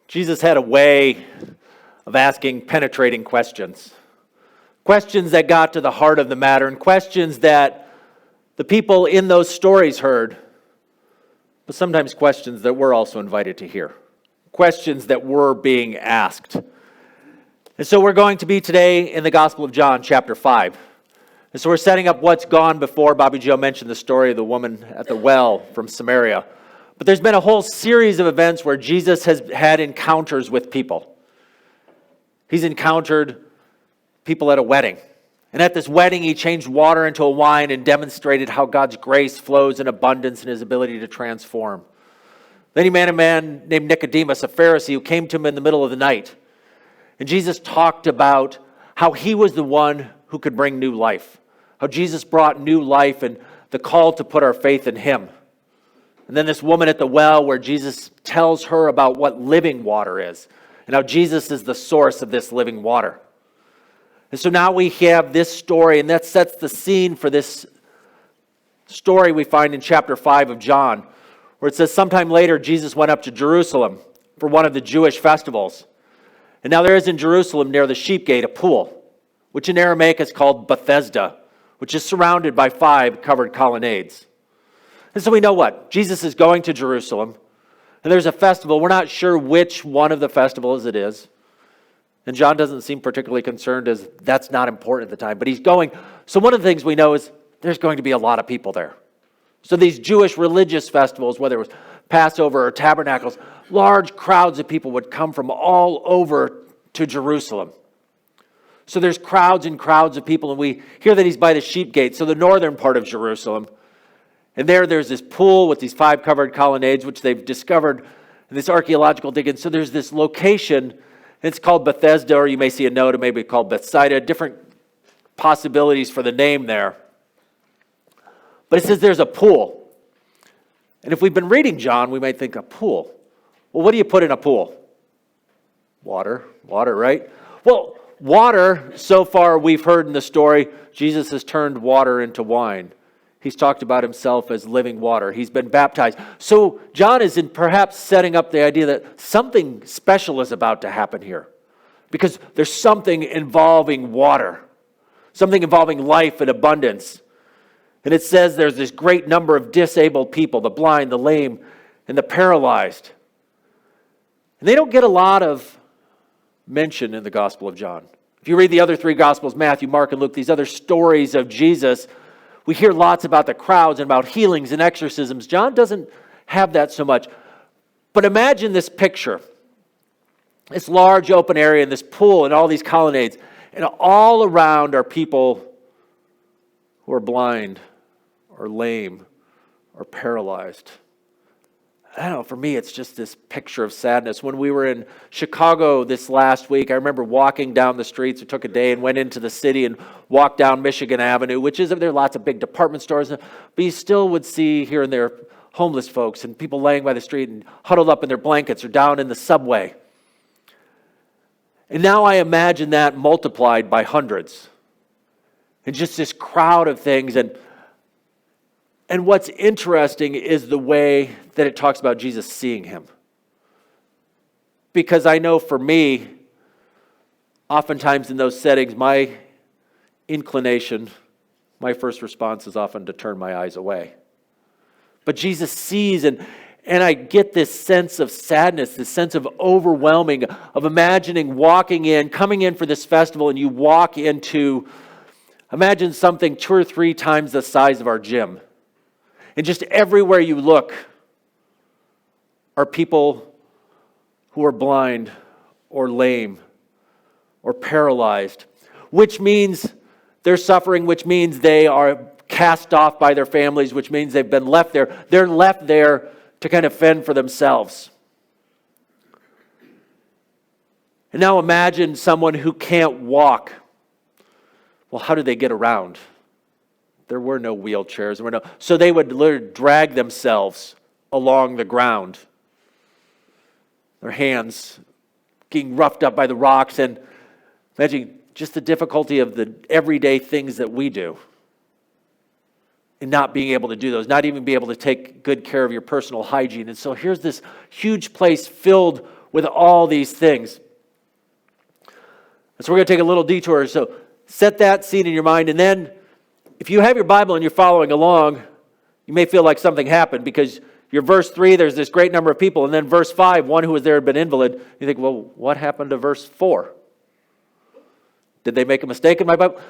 Jesus had a way of asking penetrating questions. Questions that got to the heart of the matter, and questions that the people in those stories heard, but sometimes questions that we're also invited to hear. Questions that were being asked. And so we're going to be today in the Gospel of John, chapter 5. And so we're setting up what's gone before. Bobby Joe mentioned the story of the woman at the well from Samaria. But there's been a whole series of events where Jesus has had encounters with people. He's encountered people at a wedding. And at this wedding, he changed water into a wine and demonstrated how God's grace flows in abundance and his ability to transform. Then he met a man named Nicodemus, a Pharisee, who came to him in the middle of the night. And Jesus talked about how he was the one who could bring new life. How Jesus brought new life and the call to put our faith in him. And then this woman at the well where Jesus tells her about what living water is. And how Jesus is the source of this living water. And so now we have this story, and that sets the scene for this story we find in chapter 5 of John, where it says sometime later Jesus went up to Jerusalem for one of the Jewish festivals. And now there is in Jerusalem near the sheep gate a pool, which in Aramaic is called Bethesda, which is surrounded by 5 covered colonnades. And so we know what? Jesus is going to Jerusalem, and there's a festival. We're not sure which one of the festivals it is. And John doesn't seem particularly concerned as that's not important at the time, but he's going. So one of the things we know is there's going to be a lot of people there. So these Jewish religious festivals, whether it was Passover or Tabernacles, large crowds of people would come from all over to Jerusalem. So there's crowds and crowds of people, and we hear that he's by the sheep gate, so the northern part of Jerusalem. And there's this pool with these 5 covered colonnades, which they've discovered in this archaeological digging. So there's this location, and it's called Bethesda, or you may see a note, it may be called Bethsaida, different possibilities for the name there. But it says there's a pool. And if we've been reading John, we might think a pool. Well, what do you put in a pool? Water, right? Well, water, so far we've heard in the story, Jesus has turned water into wine. He's talked about himself as living water. He's been baptized. So John is perhaps setting up the idea that something special is about to happen here. Because there's something involving water. Something involving life and abundance. And it says there's this great number of disabled people, the blind, the lame, and the paralyzed. And they don't get a lot of mention in the Gospel of John. If you read the other 3 Gospels, Matthew, Mark, and Luke, these other stories of Jesus, we hear lots about the crowds and about healings and exorcisms. John doesn't have that so much. But imagine this picture. This large open area and this pool and all these colonnades. And all around are people who are blind or lame or paralyzed. I don't know, for me, it's just this picture of sadness. When we were in Chicago this last week, I remember walking down the streets. We took a day and went into the city and walked down Michigan Avenue, which is, there are lots of big department stores, but you still would see here and there homeless folks and people laying by the street and huddled up in their blankets or down in the subway. And now I imagine that multiplied by hundreds. And just this crowd of things. And what's interesting is the way that it talks about Jesus seeing him. Because I know for me, oftentimes in those settings, my inclination, my first response is often to turn my eyes away. But Jesus sees, and I get this sense of sadness, this sense of overwhelming, of imagining walking in, coming in for this festival, and you walk into, imagine something 2 or 3 times the size of our gym. And just everywhere you look are people who are blind or lame or paralyzed, which means they're suffering, which means they are cast off by their families, which means they've been left there. They're left there to kind of fend for themselves. And now imagine someone who can't walk. Well, how do they get around? There were no wheelchairs. So they would literally drag themselves along the ground. Their hands getting roughed up by the rocks. And imagine just the difficulty of the everyday things that we do. And not being able to do those. Not even be able to take good care of your personal hygiene. And so here's this huge place filled with all these things. So we're going to take a little detour. So set that scene in your mind. And then if you have your Bible and you're following along, you may feel like something happened because your verse 3, there's this great number of people. And then verse 5, one who was there had been invalid. You think, well, what happened to verse 4? Did they make a mistake in my Bible?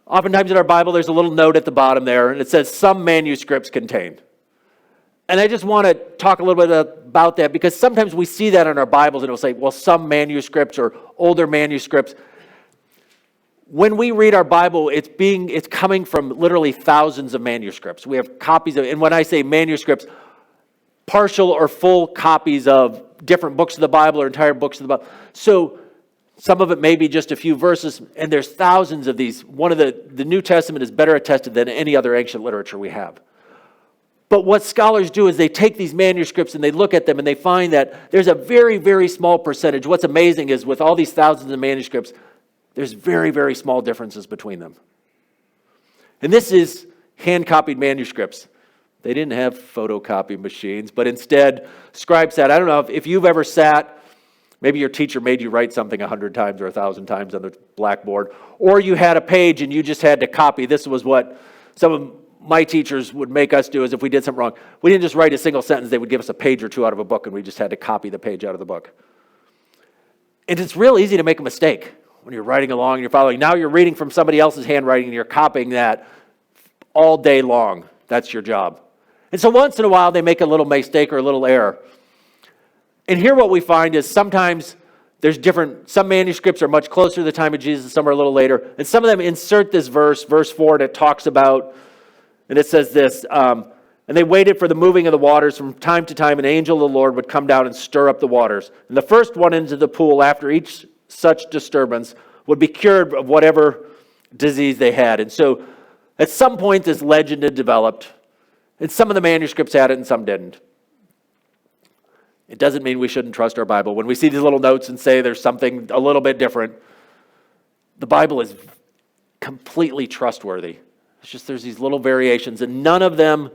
Oftentimes in our Bible, there's a little note at the bottom there, and it says some manuscripts contained. And I just want to talk a little bit about that because sometimes we see that in our Bibles and it'll say, well, some manuscripts or older manuscripts. When we read our Bible, it's coming from literally thousands of manuscripts. We have copies of, and when I say manuscripts, partial or full copies of different books of the Bible or entire books of the Bible. So some of it may be just a few verses, and there's thousands of these. One of the New Testament is better attested than any other ancient literature we have. But what scholars do is they take these manuscripts and they look at them and they find that there's a very, very small percentage. What's amazing is with all these thousands of manuscripts, there's very, very small differences between them. And this is hand-copied manuscripts. They didn't have photocopy machines, but instead, scribes sat. I don't know if you've ever sat, maybe your teacher made you write something 100 times or 1,000 times on the blackboard, or you had a page and you just had to copy. This was what some of my teachers would make us do, is if we did something wrong, we didn't just write a single sentence. They would give us a page or two out of a book, and we just had to copy the page out of the book. And it's real easy to make a mistake when you're writing along and you're following. Now you're reading from somebody else's handwriting and you're copying that all day long. That's your job. And so once in a while they make a little mistake or a little error. And here what we find is sometimes there's some manuscripts are much closer to the time of Jesus, some are a little later. And some of them insert this verse 4, that talks about, and it says this, and they waited for the moving of the waters. From time to time an angel of the Lord would come down and stir up the waters. And the first one into the pool after each such disturbance would be cured of whatever disease they had. And so at some point this legend had developed, and some of the manuscripts had it and some didn't. It doesn't mean we shouldn't trust our Bible. When we see these little notes and say there's something a little bit different, the Bible is completely trustworthy. It's just there's these little variations, and none of them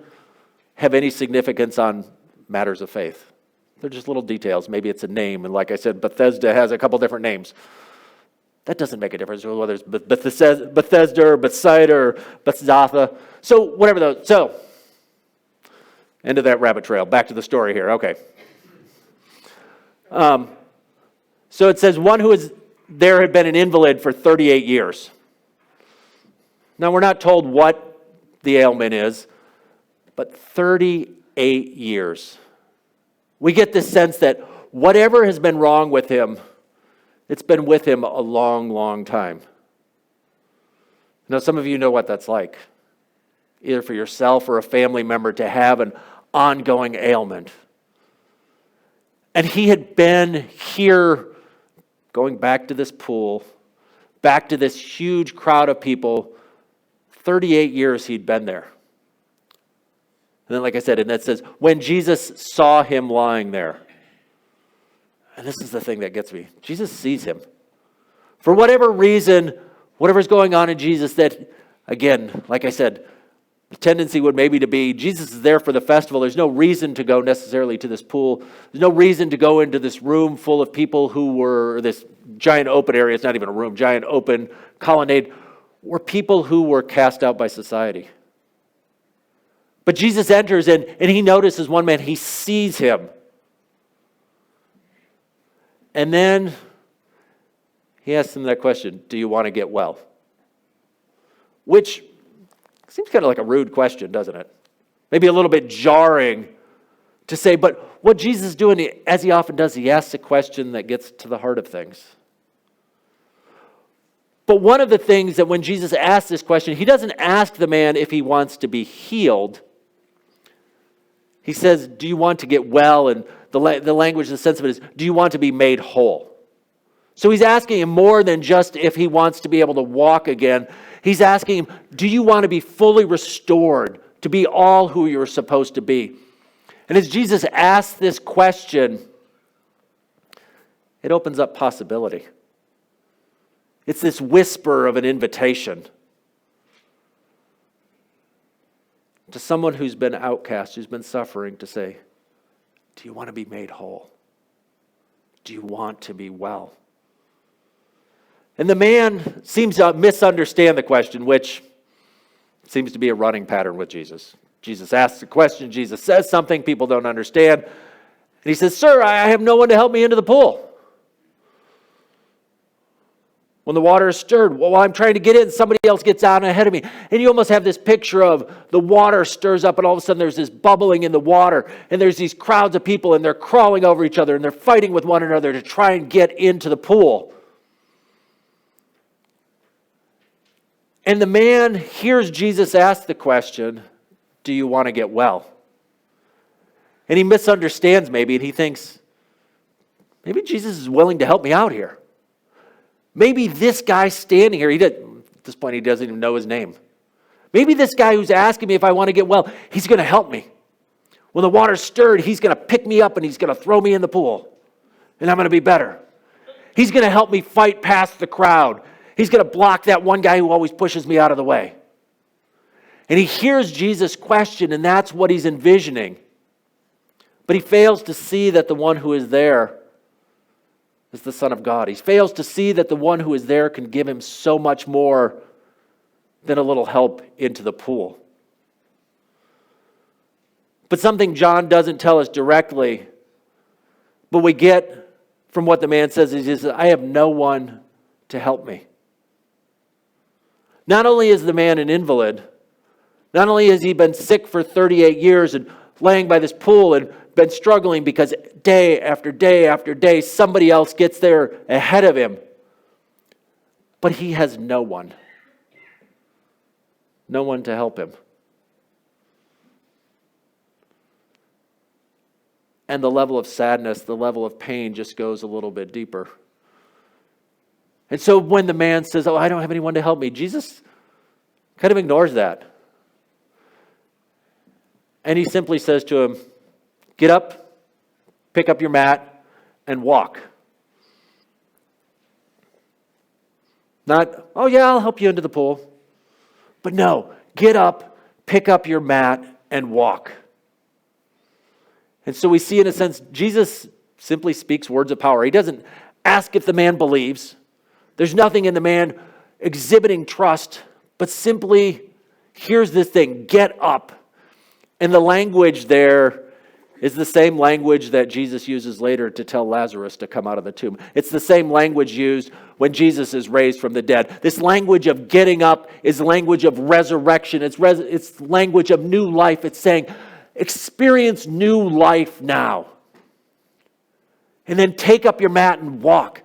have any significance on matters of faith. They're just little details. Maybe it's a name, and like I said, Bethesda has a couple different names. That doesn't make a difference whether it's Bethesda or Bethsaida or Bethzatha. So whatever those. So end of that rabbit trail. Back to the story here. Okay. So it says one who was there had been an invalid for 38 years. Now we're not told what the ailment is, but 38 years. We get this sense that whatever has been wrong with him, it's been with him a long, long time. Now, some of you know what that's like, either for yourself or a family member to have an ongoing ailment. And he had been here, going back to this pool, back to this huge crowd of people. 38 years he'd been there. And then, like I said, and that says, when Jesus saw him lying there. And this is the thing that gets me. Jesus sees him. For whatever reason, whatever's going on in Jesus, that, again, like I said, the tendency would maybe to be, Jesus is there for the festival. There's no reason to go necessarily to this pool. There's no reason to go into this room full of people who were, this giant open area, it's not even a room, giant open colonnade, were people who were cast out by society. But Jesus enters and he notices one man, he sees him. And then he asks him that question, do you want to get well? Which seems kind of like a rude question, doesn't it? Maybe a little bit jarring to say, but what Jesus is doing, as he often does, he asks a question that gets to the heart of things. But one of the things that when Jesus asks this question, he doesn't ask the man if he wants to be healed. He says, do you want to get well? And the language, the sense of it is, do you want to be made whole? So he's asking him more than just if he wants to be able to walk again. He's asking him, do you want to be fully restored, to be all who you're supposed to be? And as Jesus asks this question, it opens up possibility. It's this whisper of an invitation to someone who's been outcast, who's been suffering, to say, do you want to be made whole? do you want to be well? And the man seems to misunderstand the question, which seems to be a running pattern with Jesus. Jesus asks a question, Jesus says something, people don't understand. And he says, "Sir, I have no one to help me into the pool. When the water is stirred, while I'm trying to get in, somebody else gets out ahead of me." And you almost have this picture of the water stirs up and all of a sudden there's this bubbling in the water. And there's these crowds of people and they're crawling over each other and they're fighting with one another to try and get into the pool. And the man hears Jesus ask the question, "Do you want to get well?" And he misunderstands maybe, and he thinks, maybe Jesus is willing to help me out here. Maybe this guy standing here, at this point he doesn't even know his name. Maybe this guy who's asking me if I want to get well, he's going to help me. When the water's stirred, he's going to pick me up and he's going to throw me in the pool. And I'm going to be better. He's going to help me fight past the crowd. He's going to block that one guy who always pushes me out of the way. And he hears Jesus' question, and that's what he's envisioning. But he fails to see that the one who is there is the Son of God. He fails to see that the one who is there can give him so much more than a little help into the pool. But something John doesn't tell us directly, but we get from what the man says, is he says, "I have no one to help me." Not only is the man an invalid, not only has he been sick for 38 years and laying by this pool and been struggling because day after day after day, somebody else gets there ahead of him. But he has no one to help him. And the level of sadness, the level of pain just goes a little bit deeper. And so when the man says, "Oh, I don't have anyone to help me," Jesus kind of ignores that. And he simply says to him, "Get up, pick up your mat, and walk." Not, "Oh yeah, I'll help you into the pool." But no, get up, pick up your mat, and walk. And so we see, in a sense, Jesus simply speaks words of power. He doesn't ask if the man believes. There's nothing in the man exhibiting trust, but simply, here's this thing, get up. And the language there is the same language that Jesus uses later to tell Lazarus to come out of the tomb. It's the same language used when Jesus is raised from the dead. This language of getting up is language of resurrection. It's language of new life. It's saying, experience new life now. And then take up your mat and walk.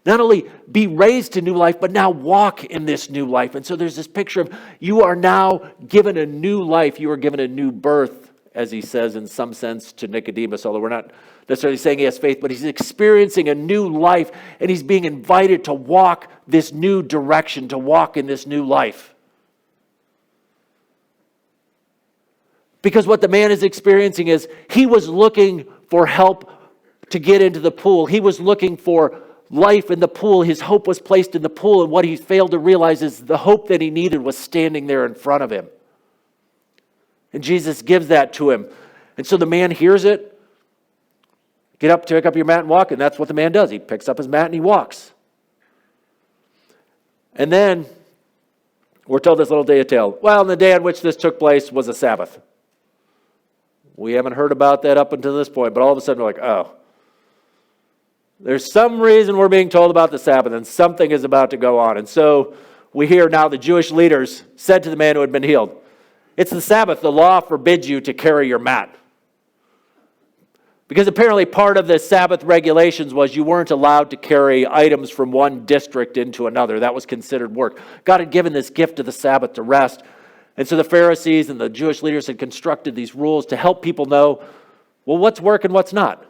Not only be raised to new life, but now walk in this new life. And so there's this picture of you are now given a new life. You are given a new birth, as he says in some sense to Nicodemus, although we're not necessarily saying he has faith, but he's experiencing a new life and he's being invited to walk this new direction, to walk in this new life. Because what the man is experiencing is he was looking for help to get into the pool. He was looking for life in the pool. His hope was placed in the pool, and what he failed to realize is the hope that he needed was standing there in front of him. And Jesus gives that to him. And so the man hears it. Get up, pick up your mat and walk. And that's what the man does. He picks up his mat and he walks. And then we're told this little detail. Well, the day on which this took place was a Sabbath. We haven't heard about that up until this point, but all of a sudden we're like, oh, there's some reason we're being told about the Sabbath and something is about to go on. And so we hear now the Jewish leaders said to the man who had been healed, "It's the Sabbath. The law forbids you to carry your mat." Because apparently part of the Sabbath regulations was you weren't allowed to carry items from one district into another. That was considered work. God had given this gift of the Sabbath to rest. And so the Pharisees and the Jewish leaders had constructed these rules to help people know, well, what's work and what's not.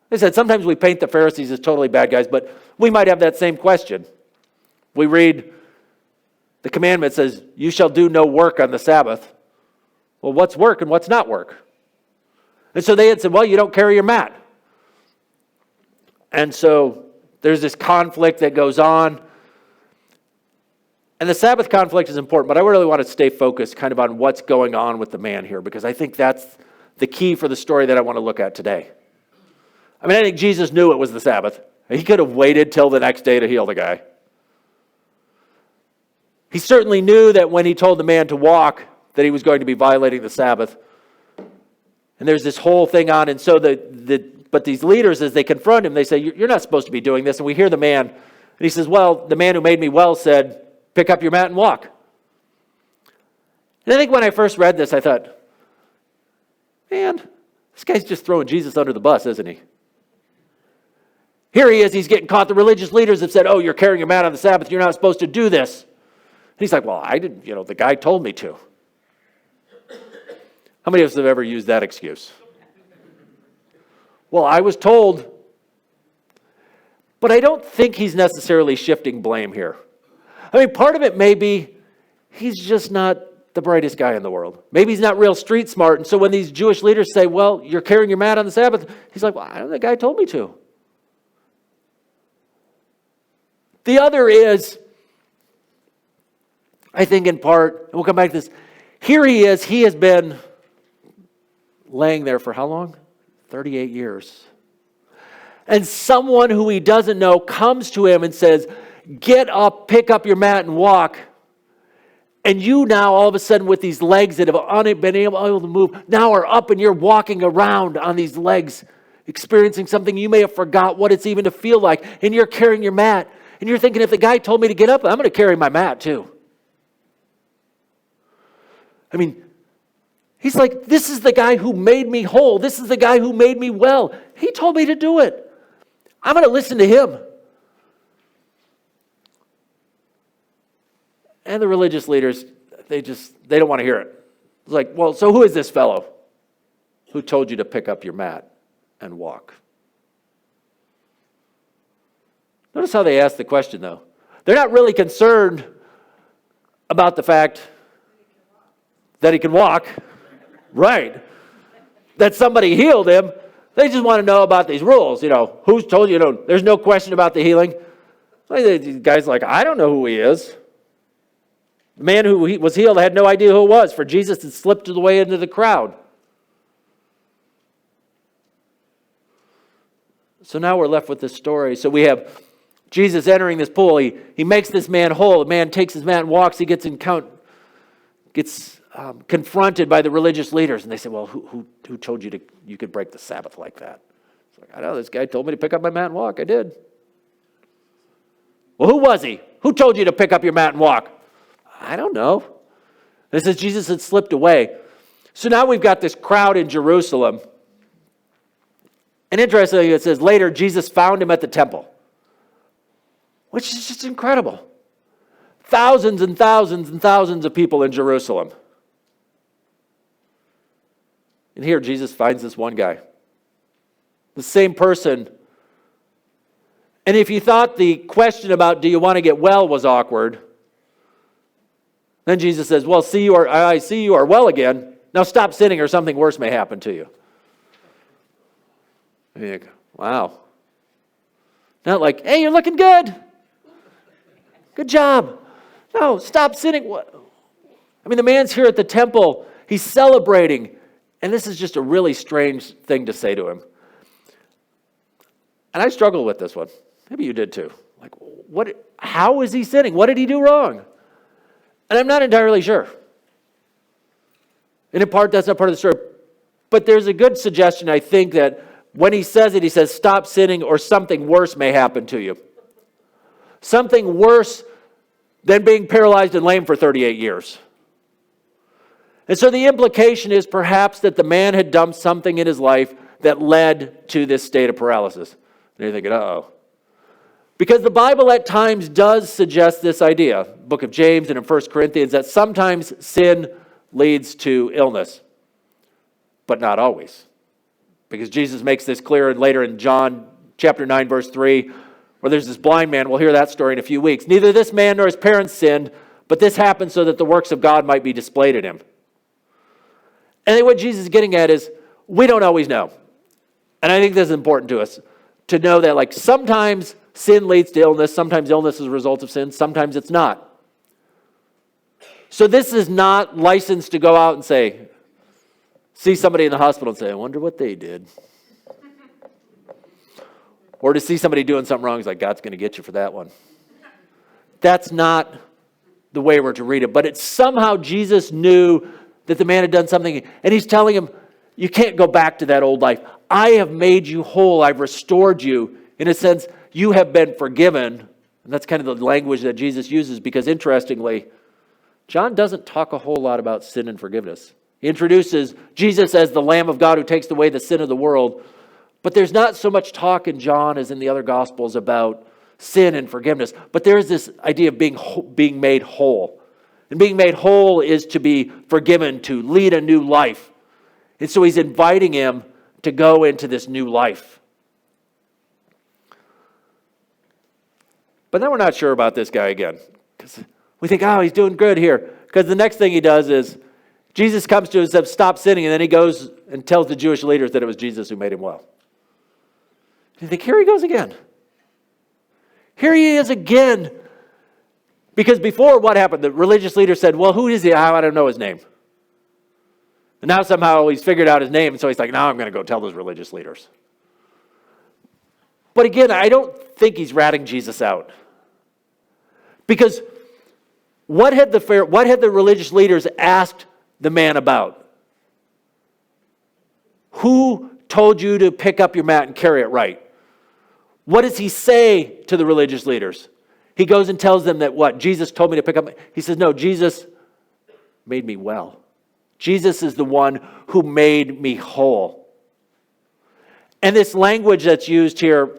They said sometimes we paint the Pharisees as totally bad guys, but we might have that same question. We read the commandment says, "You shall do no work on the Sabbath." Well, what's work and what's not work? And so they had said, well, you don't carry your mat. And so there's this conflict that goes on. And the Sabbath conflict is important, but I really want to stay focused kind of on what's going on with the man here, because I think that's the key for the story that I want to look at today. I mean, I think Jesus knew it was the Sabbath. He could have waited till the next day to heal the guy. He certainly knew that when he told the man to walk, that he was going to be violating the Sabbath. And there's this whole thing on. And so but these leaders, as they confront him, they say, you're not supposed to be doing this. And we hear the man, and he says, well, the man who made me well said, pick up your mat and walk. And I think when I first read this, I thought, man, this guy's just throwing Jesus under the bus, isn't he? Here he is, he's getting caught. The religious leaders have said, oh, you're carrying your mat on the Sabbath. You're not supposed to do this. And he's like, well, I didn't, the guy told me to. How many of us have ever used that excuse? Well, I was told. But I don't think he's necessarily shifting blame here. I mean, part of it may be he's just not the brightest guy in the world. Maybe he's not real street smart. And so when these Jewish leaders say, well, you're carrying your mat on the Sabbath, he's like, well, I don't know, the guy told me to. The other is, I think in part, and we'll come back to this, here he is, he has been laying there for how long? 38 years. And someone who he doesn't know comes to him and says, get up, pick up your mat and walk. And you now, all of a sudden, with these legs that have been able to move, now are up and you're walking around on these legs, experiencing something you may have forgot what it's even to feel like. And you're carrying your mat. And you're thinking, if the guy told me to get up, I'm going to carry my mat too. I mean, he's like, this is the guy who made me whole. This is the guy who made me well. He told me to do it. I'm going to listen to him. And the religious leaders, they don't want to hear it. It's like, well, so who is this fellow who told you to pick up your mat and walk? Notice how they ask the question, though. They're not really concerned about the fact that he can walk. Right. That somebody healed him. They just want to know about these rules. Who's told you? There's no question about the healing. The guy's like, I don't know who he is. The man who was healed had no idea who it was, for Jesus had slipped away into the crowd. So now we're left with this story. So we have Jesus entering this pool. He makes this man whole. The man takes his mat and walks. He gets confronted by the religious leaders. And they say, well, who told you you could break the Sabbath like that? It's like, I know, this guy told me to pick up my mat and walk. I did. Well, who was he? Who told you to pick up your mat and walk? I don't know. It says Jesus had slipped away. So now we've got this crowd in Jerusalem. And interestingly, it says later, Jesus found him at the temple. Which is just incredible. Thousands and thousands and thousands of people in Jerusalem. And here Jesus finds this one guy. The same person. And if you thought the question about do you want to get well was awkward, then Jesus says, well, I see you are well again. Now stop sinning or something worse may happen to you. And you think, wow. Not like, hey, you're looking good. Good job. No, stop sinning. I mean, the man's here at the temple. He's celebrating. And this is just a really strange thing to say to him. And I struggle with this one. Maybe you did too. Like, how is he sinning? What did he do wrong? And I'm not entirely sure. And in part, that's not part of the story. But there's a good suggestion, I think, that when he says it, he says, stop sinning or something worse may happen to you. Something worse than being paralyzed and lame for 38 years. And so the implication is perhaps that the man had done something in his life that led to this state of paralysis. And you're thinking, uh-oh. Because the Bible at times does suggest this idea, book of James and in 1 Corinthians, that sometimes sin leads to illness, but not always. Because Jesus makes this clear later in John chapter 9, verse 3, where there's this blind man. We'll hear that story in a few weeks. Neither this man nor his parents sinned, but this happened so that the works of God might be displayed in him. And what Jesus is getting at is, we don't always know. And I think this is important to us, to know that like sometimes sin leads to illness, sometimes illness is a result of sin, sometimes it's not. So this is not licensed to go out and see somebody in the hospital and say, I wonder what they did. Or to see somebody doing something wrong, he's like, God's going to get you for that one. That's not the way we're to read it. But it's somehow Jesus knew that the man had done something. And he's telling him, you can't go back to that old life. I have made you whole. I've restored you. In a sense, you have been forgiven. And that's kind of the language that Jesus uses because, interestingly, John doesn't talk a whole lot about sin and forgiveness. He introduces Jesus as the Lamb of God who takes away the sin of the world. But there's not so much talk in John as in the other Gospels about sin and forgiveness. But there is this idea of being made whole. And being made whole is to be forgiven, to lead a new life. And so he's inviting him to go into this new life. But then we're not sure about this guy again. Because we think, oh, he's doing good here. Because the next thing he does is, Jesus comes to him and says, stop sinning. And then he goes and tells the Jewish leaders that it was Jesus who made him well. You think, here he goes again. Here he is again. Because before, what happened? The religious leader said, well, who is he? I don't know his name. And now somehow he's figured out his name. And so he's like, now I'm going to go tell those religious leaders. But again, I don't think he's ratting Jesus out. Because what had the religious leaders asked the man about? Who told you to pick up your mat and carry it right? What does he say to the religious leaders? He goes and tells them that what? Jesus told me to pick up. He says, no, Jesus made me well. Jesus is the one who made me whole. And this language that's used here,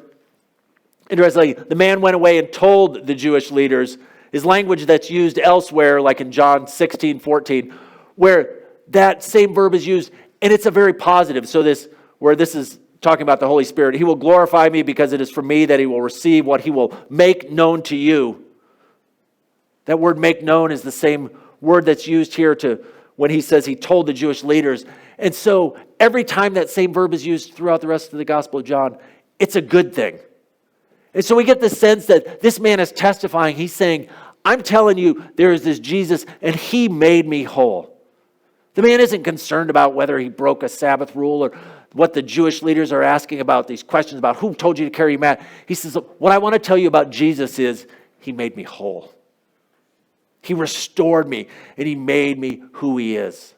interestingly, the man went away and told the Jewish leaders, is language that's used elsewhere, like in John 16:14, where that same verb is used, and it's a very positive. So this is talking about the Holy Spirit. He will glorify me because it is from me that he will receive what he will make known to you. That word make known is the same word that's used here to when he says he told the Jewish leaders. And so every time that same verb is used throughout the rest of the Gospel of John, it's a good thing. And so we get the sense that this man is testifying. He's saying, I'm telling you, there is this Jesus, and he made me whole. The man isn't concerned about whether he broke a Sabbath rule or what the Jewish leaders are asking about, these questions about who told you to carry your mat. He says, what I want to tell you about Jesus is he made me whole. He restored me, and he made me who he is.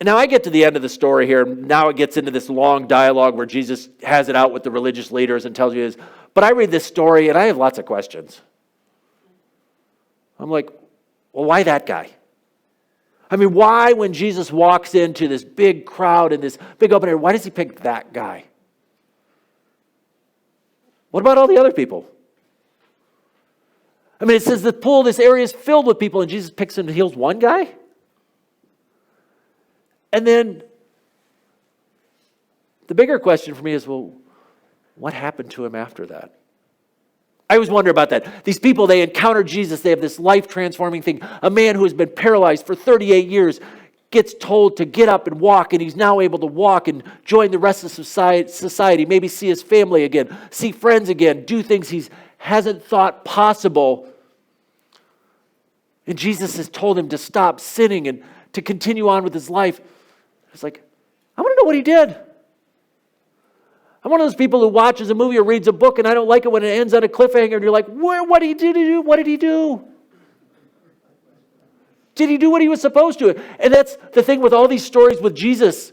And now I get to the end of the story here. Now it gets into this long dialogue where Jesus has it out with the religious leaders and tells you this. But I read this story, and I have lots of questions. I'm like, well, why that guy? I mean, why when Jesus walks into this big crowd and this big open air, why does he pick that guy? What about all the other people? I mean, it says the pool, this area is filled with people, and Jesus picks and heals one guy? And then the bigger question for me is, well, what happened to him after that? I always wonder about that. These people, they encounter Jesus. They have this life-transforming thing. A man who has been paralyzed for 38 years gets told to get up and walk, and he's now able to walk and join the rest of society, maybe see his family again, see friends again, do things he hasn't thought possible. And Jesus has told him to stop sinning and to continue on with his life. It's like, I want to know what he did. I'm one of those people who watches a movie or reads a book and I don't like it when it ends on a cliffhanger and you're like, what did he do? What did he do? Did he do what he was supposed to? And that's the thing with all these stories with Jesus.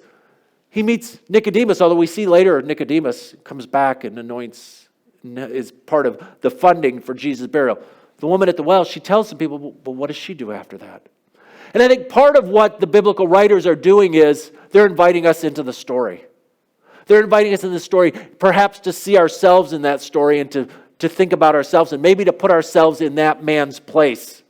He meets Nicodemus, although we see later Nicodemus comes back and anoints, is part of the funding for Jesus' burial. The woman at the well, she tells some people, but what does she do after that? And I think part of what the biblical writers are doing is they're inviting us into the story. They're inviting us in the story perhaps to see ourselves in that story and to think about ourselves and maybe to put ourselves in that man's place.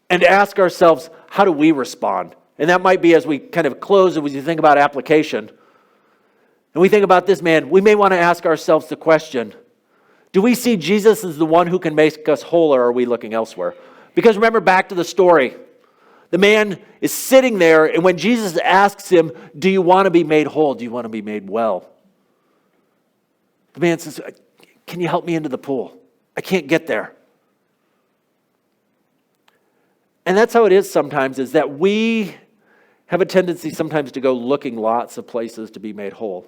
And ask ourselves, how do we respond? And that might be as we kind of close, as we think about application. And we think about this man, we may want to ask ourselves the question, do we see Jesus as the one who can make us whole, or are we looking elsewhere? Because remember back to the story. The man is sitting there, and when Jesus asks him, do you want to be made whole? Do you want to be made well? The man says, can you help me into the pool? I can't get there. And that's how it is sometimes, is that we have a tendency sometimes to go looking lots of places to be made whole,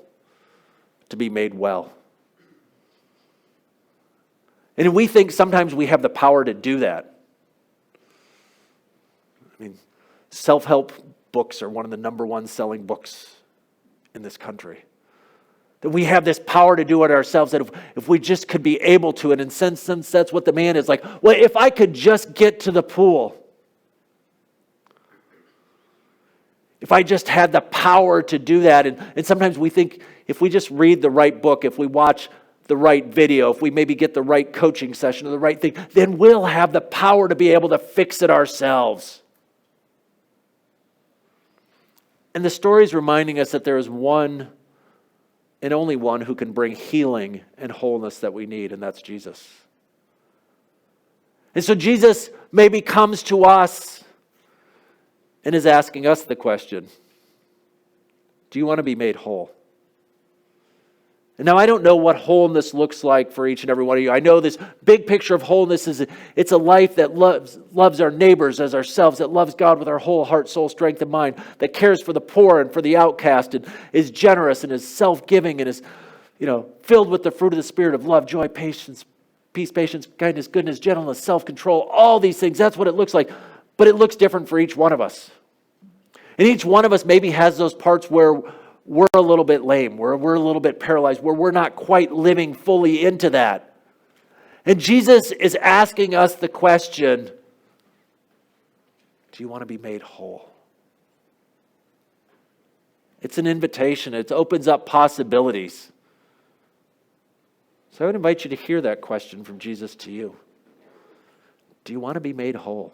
to be made well. And we think sometimes we have the power to do that. I mean, self-help books are one of the number one selling books in this country. That we have this power to do it ourselves, that if we just could be able to, and in sense that's what the man is like, well, if I could just get to the pool, if I just had the power to do that, and sometimes we think if we just read the right book, if we watch the right video, if we maybe get the right coaching session or the right thing, then we'll have the power to be able to fix it ourselves. And the story is reminding us that there is one and only one who can bring healing and wholeness that we need, and that's Jesus. And so Jesus maybe comes to us and is asking us the question, do you want to be made whole? And now I don't know what wholeness looks like for each and every one of you. I know this big picture of wholeness is it's a life that loves our neighbors as ourselves, that loves God with our whole heart, soul, strength, and mind, that cares for the poor and for the outcast, and is generous and is self-giving and is, filled with the fruit of the Spirit of love, joy, patience, peace, patience, kindness, goodness, gentleness, self-control, all these things. That's what it looks like. But it looks different for each one of us. And each one of us maybe has those parts where we're a little bit lame, where we're a little bit paralyzed, where we're not quite living fully into that. And Jesus is asking us the question, do you want to be made whole? It's an invitation. It opens up possibilities. So I would invite you to hear that question from Jesus to you. Do you want to be made whole?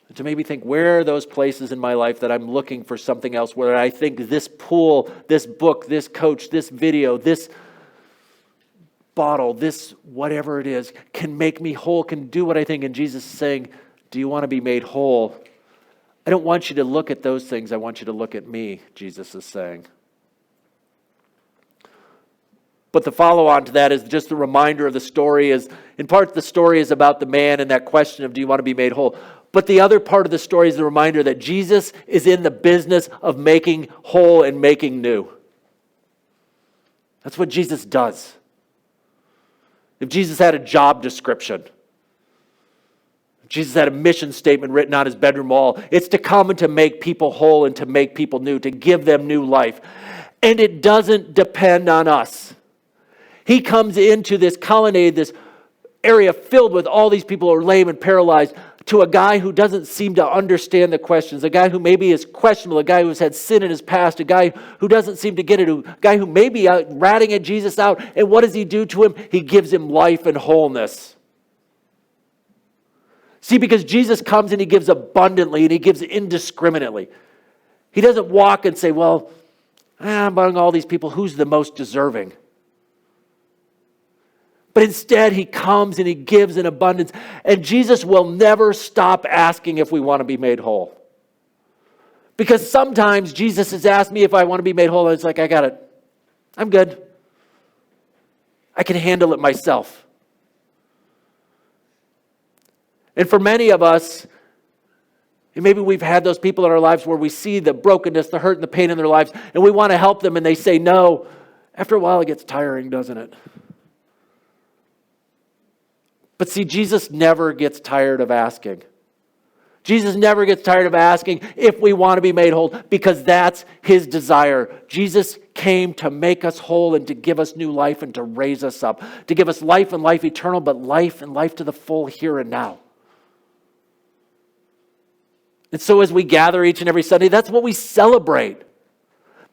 And to maybe think, where are those places in my life that I'm looking for something else, where I think this pool, this book, this coach, this video, this bottle, this whatever it is, can make me whole, can do what I think. And Jesus is saying, do you want to be made whole? I don't want you to look at those things. I want you to look at me, Jesus is saying. But the follow-on to that is just a reminder of the story. In part, the story is about the man and that question of, do you want to be made whole? But the other part of the story is the reminder that Jesus is in the business of making whole and making new. That's what Jesus does. If Jesus had a job description, if Jesus had a mission statement written on his bedroom wall, it's to come and to make people whole and to make people new, to give them new life. And it doesn't depend on us. He comes into this colonnade, this area filled with all these people who are lame and paralyzed, to a guy who doesn't seem to understand the questions, a guy who maybe is questionable, a guy who's had sin in his past, a guy who doesn't seem to get it, a guy who may be ratting at Jesus out. And what does he do to him? He gives him life and wholeness. See, because Jesus comes and he gives abundantly and he gives indiscriminately. He doesn't walk and say, well, among all these people, who's the most deserving? But instead, he comes and he gives in abundance. And Jesus will never stop asking if we want to be made whole. Because sometimes Jesus has asked me if I want to be made whole. And it's like, I got it. I'm good. I can handle it myself. And for many of us, and maybe we've had those people in our lives where we see the brokenness, the hurt, and the pain in their lives, and we want to help them, and they say no. After a while, it gets tiring, doesn't it? But see, Jesus never gets tired of asking. Jesus never gets tired of asking if we want to be made whole, because that's his desire. Jesus came to make us whole and to give us new life and to raise us up, to give us life and life eternal, but life and life to the full here and now. And so as we gather each and every Sunday, that's what we celebrate.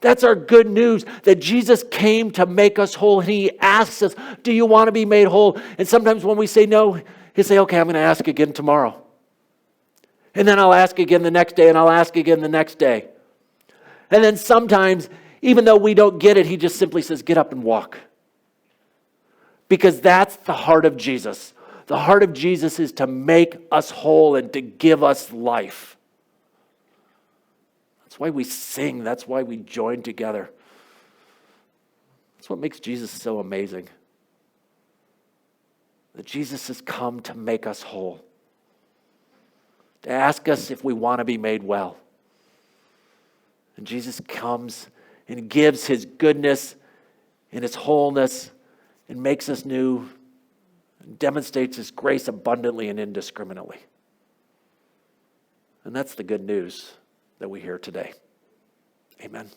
That's our good news, that Jesus came to make us whole, and he asks us, do you want to be made whole? And sometimes when we say no, he'll say, okay, I'm going to ask again tomorrow. And then I'll ask again the next day, and I'll ask again the next day. And then sometimes, even though we don't get it, he just simply says, get up and walk. Because that's the heart of Jesus. The heart of Jesus is to make us whole and to give us life. That's why we sing. That's why we join together. That's what makes Jesus so amazing. That Jesus has come to make us whole. to ask us if we want to be made well. And Jesus comes and gives his goodness and his wholeness and makes us new and demonstrates his grace abundantly and indiscriminately. And that's the good news that we hear today. Amen.